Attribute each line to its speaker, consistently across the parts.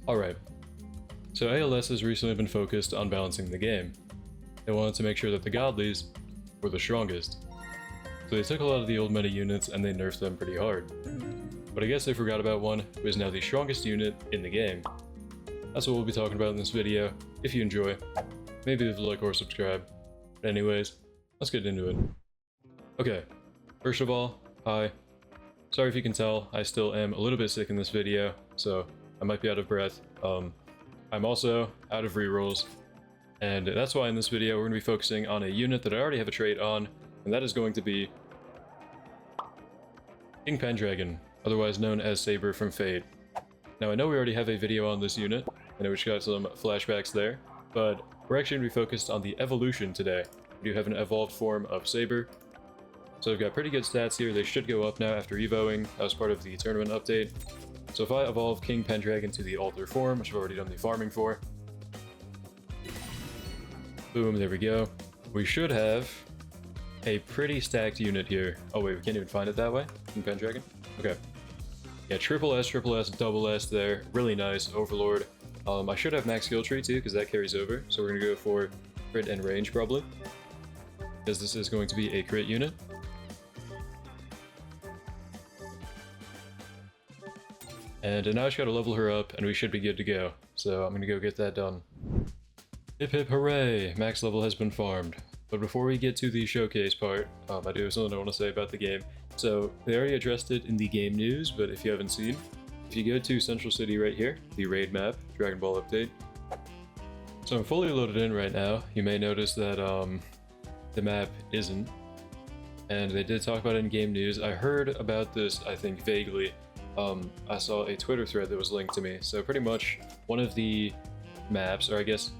Speaker 1: Alright, so ALS has recently been focused on balancing the game. They wanted to make sure that the godlies were the strongest. So they took a lot of the old meta units and they nerfed them pretty hard. But I guess they forgot about one who is now the strongest unit in the game. That's what we'll be talking about in this video. If you enjoy, maybe leave a like or subscribe. But anyways, let's get into it. Okay, first of all, hi. Sorry if you can tell, I still am a little bit sick in this video, so I might be out of breath. I'm also out of rerolls, and that's why in this video we're going to be focusing on a unit that I already have a trait on, and that is going to be King Pendragon, otherwise known as Saber from Fate. Now I know we already have a video on this unit, I know we just got some flashbacks there, but we're actually going to be focused on the evolution today. We do have an evolved form of Saber, so we've got pretty good stats here. They should go up now after evoing. That was part of the tournament update. So if I evolve King Pendragon to the altar form, which I've already done the farming for, boom, there we go. We should have a pretty stacked unit here. Oh wait, we can't even find it that way? King Pendragon? Okay. Yeah, triple S, double S there. Really nice. Overlord. I should have max skill tree too, because that carries over. So we're going to go for crit and range probably, because this is going to be a crit unit. And now I just gotta level her up and we should be good to go. So I'm gonna go get that done. Hip hip hooray! Max level has been farmed. But before we get to the showcase part, I do have something I want to say about the game. So they already addressed it in the game news, but if you haven't seen, if you go to Central City right here, the raid map, Dragon Ball update. So I'm fully loaded in right now. You may notice that the map isn't. And they did talk about it in game news. I heard about this, I think, vaguely. I saw a Twitter thread that was linked to me. So pretty much one of the maps, or I guess,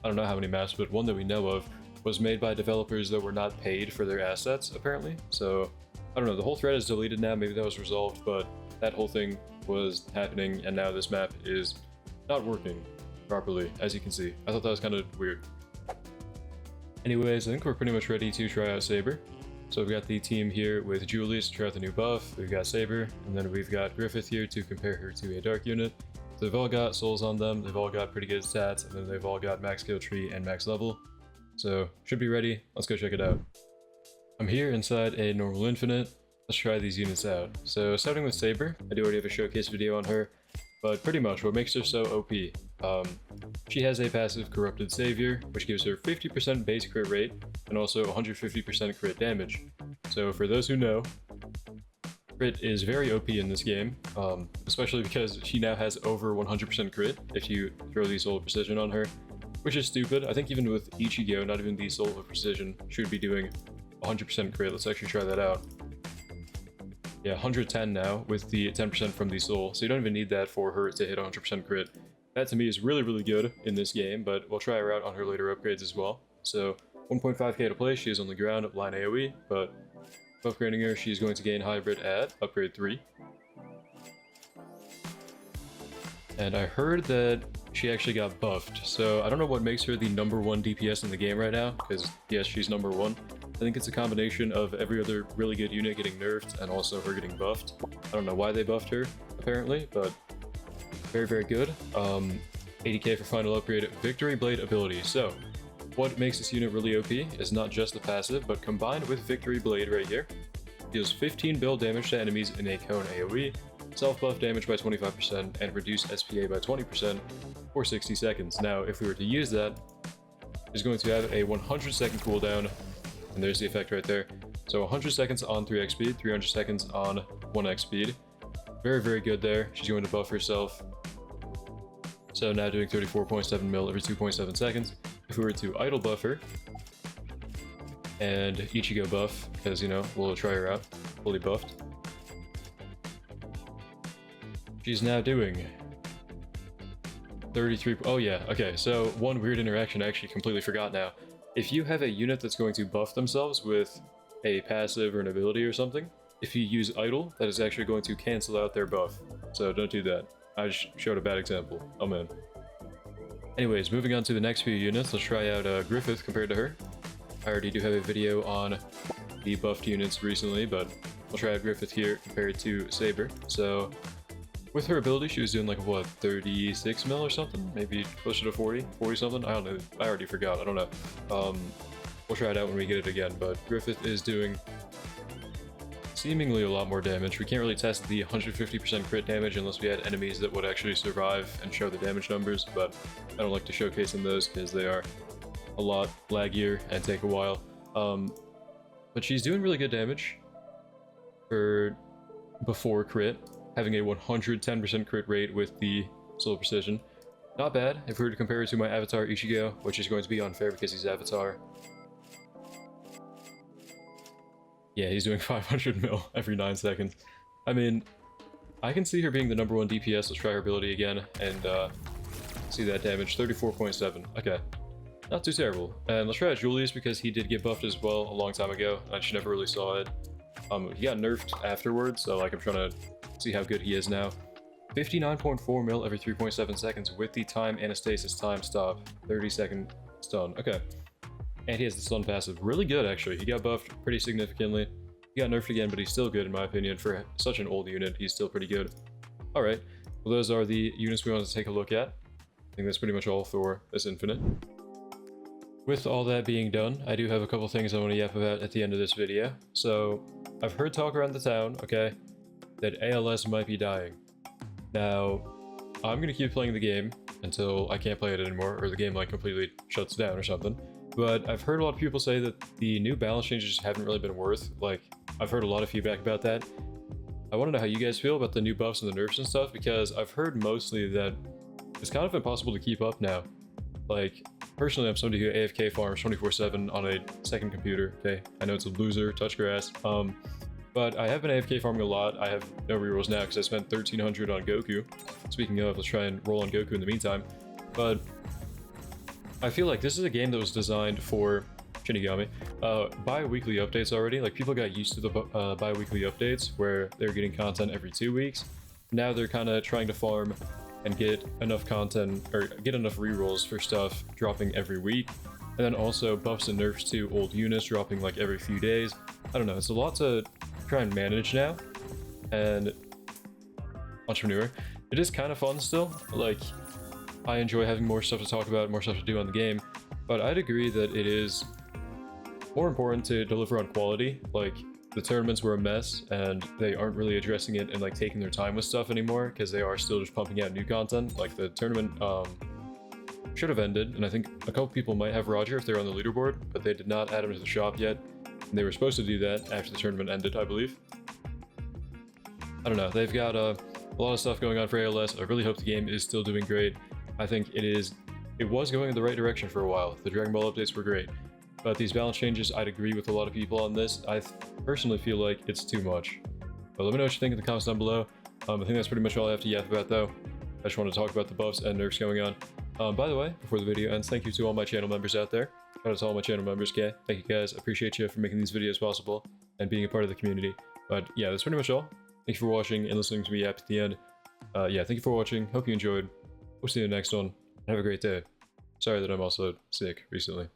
Speaker 1: I don't know how many maps, but one that we know of, was made by developers that were not paid for their assets, apparently. So, I don't know, the whole thread is deleted now, maybe that was resolved, but that whole thing was happening, and now this map is not working properly, as you can see. I thought that was kind of weird. Anyways, I think we're pretty much ready to try out Saber. So we've got the team here with Julius to try out the new buff, we've got Saber, and then we've got Griffith here to compare her to a dark unit. So they've all got souls on them, they've all got pretty good stats, and then they've all got max skill tree and max level. So, should be ready, let's go check it out. I'm here inside a normal infinite, let's try these units out. So starting with Saber, I do already have a showcase video on her, but pretty much what makes her so OP. She has a passive Corrupted Savior, which gives her 50% base crit rate, and also 150% crit damage. So for those who know, crit is very OP in this game, especially because she now has over 100% crit if you throw the Soul of Precision on her, which is stupid. I think even with Ichigo, not even the Soul of Precision should be doing 100% crit. Let's actually try that out. Yeah, 110 now with the 10% from the Soul, so you don't even need that for her to hit 100% crit. That to me is really, really good in this game, but we'll try her out on her later upgrades as well. So 1.5k to play, she is on the ground, line AoE, but upgrading her, she's going to gain hybrid at upgrade 3. And I heard that she actually got buffed, so I don't know what makes her the #1 DPS in the game right now, because yes, she's #1. I think it's a combination of every other really good unit getting nerfed and also her getting buffed. I don't know why they buffed her, apparently, but very, very good. 80k for final upgrade, Victory Blade ability. So what makes this unit really OP is not just the passive, but combined with Victory Blade right here, deals 15 build damage to enemies in a cone AoE, self-buff damage by 25%, and reduce SPA by 20% for 60 seconds. Now, if we were to use that, it's going to have a 100-second cooldown, and there's the effect right there. So 100 seconds on 3x speed, 300 seconds on 1x speed. Very, very good there. She's going to buff herself. So now doing 34.7 mil every 2.7 seconds. If we were to idle buff her, and Ichigo buff, because, you know, we'll try her out, fully buffed. She's now doing 33, oh yeah, okay, so one weird interaction I actually completely forgot now. If you have a unit that's going to buff themselves with a passive or an ability or something, if you use idle, that is actually going to cancel out their buff. So don't do that. I just showed a bad example. Oh man. Anyways, moving on to the next few units, let's try out Griffith compared to her. I already do have a video on the buffed units recently, but we'll try out Griffith here compared to Saber. So With her ability, she was doing like, what, 36 mil or something? Maybe closer to 40 something? I don't know. I already forgot. I don't know. We'll try it out when we get it again, but Griffith is doing seemingly a lot more damage. We can't really test the 150% crit damage unless we had enemies that would actually survive and show the damage numbers, but I don't like to showcase in those because they are a lot laggier and take a while. But she's doing really good damage for before crit, having a 110% crit rate with the Soul Precision. Not bad if we were to compare it to my avatar Ichigo, which is going to be unfair because he's avatar. Yeah, he's doing 500 mil every 9 seconds. I mean, I can see her being the #1 DPS. Let's try her ability again and see that damage. 34.7. Okay. Not too terrible. And let's try out Julius because he did get buffed as well a long time ago. I just never really saw it. He got nerfed afterwards, so like I'm trying to see how good he is now. 59.4 mil every 3.7 seconds with the time anastasis time stop. 30-second stun. Okay. And he has the stun passive. Really good, actually. He got buffed pretty significantly. He got nerfed again, but he's still good in my opinion. For such an old unit, he's still pretty good. Alright. Well, those are the units we wanted to take a look at. I think that's pretty much all for this Infinite. With all that being done, I do have a couple things I want to yap about at the end of this video. So, I've heard talk around the town, okay, that ALS might be dying. Now, I'm going to keep playing the game until I can't play it anymore, or the game like completely shuts down or something. But I've heard a lot of people say that the new balance changes haven't really been worth. Like, I've heard a lot of feedback about that. I want to know how you guys feel about the new buffs and the nerfs and stuff, because I've heard mostly that it's kind of impossible to keep up now. Like, personally, I'm somebody who AFK farms 24/7 on a second computer, okay? I know it's a loser, touch grass. But I have been AFK farming a lot. I have no rerolls now because I spent 1300 on Goku. Speaking of, let's try and roll on Goku in the meantime. But I feel like this is a game that was designed for Shinigami. Bi-weekly updates already. Like, people got used to the bi-weekly updates where they're getting content every 2 weeks. Now they're kind of trying to farm and get enough content, or get enough rerolls for stuff dropping every week. And then also buffs and nerfs to old units dropping like every few days. I don't know, it's a lot to try and manage now. And Entrepreneur, it is kind of fun still. Like, I enjoy having more stuff to talk about, more stuff to do on the game, but I'd agree that it is more important to deliver on quality. Like, the tournaments were a mess, and they aren't really addressing it and like taking their time with stuff anymore, because they are still just pumping out new content. Like, the tournament should have ended, and I think a couple people might have Roger if they're on the leaderboard, but they did not add him to the shop yet, and they were supposed to do that after the tournament ended, I believe. I don't know, they've got a lot of stuff going on for ALS. I really hope the game is still doing great. I think it was going in the right direction for a while. The Dragon Ball updates were great, but these balance changes, I'd agree with a lot of people on this. I personally feel like it's too much. But let me know what you think in the comments down below. I think that's pretty much all I have to yap about though. I just want to talk about the buffs and nerfs going on. By the way, before the video ends, thank you to all my channel members out there. Shout out to all my channel members, okay? Thank you guys. I appreciate you for making these videos possible and being a part of the community. But yeah, that's pretty much all. Thank you for watching and listening to me yap at the end. Yeah, thank you for watching. Hope you enjoyed. We'll see you in the next one. Have a great day. Sorry that I'm also sick recently.